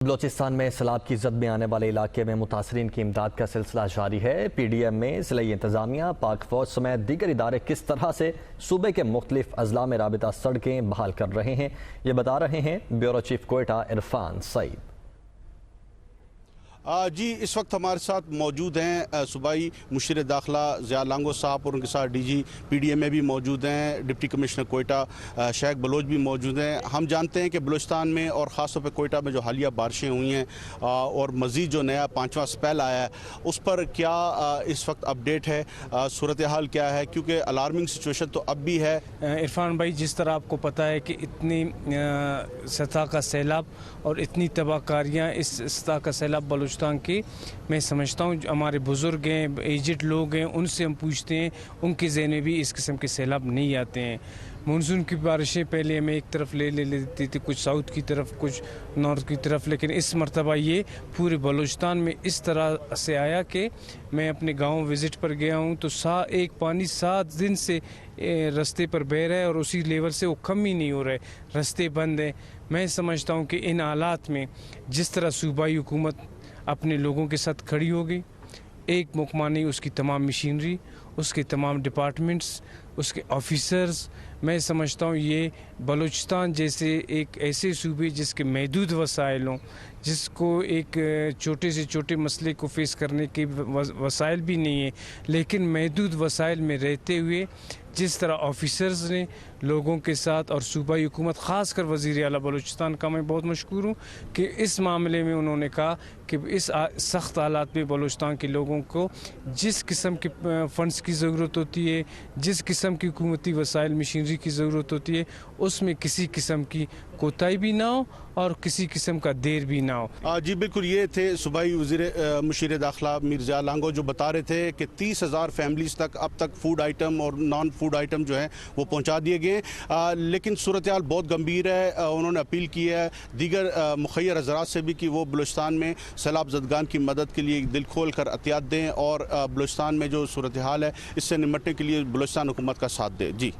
बलोचिस्तान में सैलाब की जद में आने वाले इलाके में मुतासरीन की इमदाद का सिलसिला जारी है। PDM में ज़िला इंतजामिया, पाक फौज समेत दीगर इदारे किस तरह से सूबे के मुख्तलिफ अजला में राबिता सड़कें बहाल कर रहे हैं, ये बता रहे हैं ब्यूरो चीफ कोयटा इरफान सईद। जी, इस वक्त हमारे साथ मौजूद हैं सूबाई मुशीर दाखिला ज़िया लांगो साहब और उनके साथ DG PDM में भी मौजूद हैं, डिप्टी कमिश्नर कोयटा शेख बलोच भी मौजूद हैं। हम जानते हैं कि बलूचिस्तान में और ख़ास तौर पर कोयटा में जो हालिया बारिशें हुई हैं और मज़ीद जो नया 5वां स्पेल आया है उस पर क्या इस वक्त अपडेट है, सूरत हाल क्या है, क्योंकि अलार्मिंग सिचुएशन तो अब भी है। इरफान भाई, जिस तरह आपको पता है कि इतनी सतह का सैलाब और इतनी तबाहकारियाँ इस सतह का सैलाब बलूचिस्तान की, मैं समझता हूँ हमारे बुज़ुर्ग हैं, एजड लोग हैं, उनसे हम पूछते हैं, उनके ज़हन में भी इस किस्म के सैलाब नहीं आते हैं। मानसून की बारिशें पहले हमें एक तरफ ले लेती थी, कुछ साउथ की तरफ, कुछ नॉर्थ की तरफ, लेकिन इस मरतबा ये पूरे बलूचिस्तान में इस तरह से आया कि मैं अपने गांव विज़िट पर गया हूं तो एक पानी 7 दिन से रास्ते पर बह रहा है और उसी लेवल से वो कम ही नहीं हो रहा है, रास्ते बंद हैं। मैं समझता हूं कि इन हालात में जिस तरह सूबाई हुकूमत अपने लोगों के साथ खड़ी हो गई, एक मकमा नहीं, उसकी तमाम मशीनरी, उसके तमाम डिपार्टमेंट्स, उसके ऑफिसर्स, मैं समझता हूँ ये बलूचिस्तान जैसे एक ऐसे सूबे जिसके महदूद वसाइल हों, जिसको एक छोटे से छोटे मसले को फेस करने के वसाइल भी नहीं है, लेकिन महदूद वसाइल में रहते हुए जिस तरह ऑफिसर्स ने लोगों के साथ और सूबाई हुकूमत, ख़ासकर वज़ीर आला बलूचिस्तान का मैं बहुत मशकूर हूँ कि इस मामले में उन्होंने कहा कि इस सख्त हालात में बलूचिस्तान के लोगों को जिस किस्म के फ़ंड्स की ज़रूरत होती है, जिस किस्म की हुकूमती वसाइल मशीनरी की ज़रूरत होती है, उसमें किसी किस्म की कोताही भी ना हो और किसी किस्म का देर भी ना हो। जी बिल्कुल, ये थे सूबाई वज़ीर मुशीर दाखिला मीर ज़िया लांगो जो बता रहे थे कि 30,000 फैमिलीज़ तक अब तक फूड आइटम और नॉन फूड आइटम जो हैं वो पहुंचा दिए गए हैं, लेकिन सूरत हाल बहुत गंभीर है। उन्होंने अपील की है दीगर मुखैर हज़रात से भी कि वो बलूचिस्तान में सैलाब ज़दगान की मदद के लिए दिल खोल कर एहतियात दें और बलूचिस्तान में जो सूरत हाल है इससे निमटने के लिए बलूचिस्तान हुकूमत का साथ दें। जी।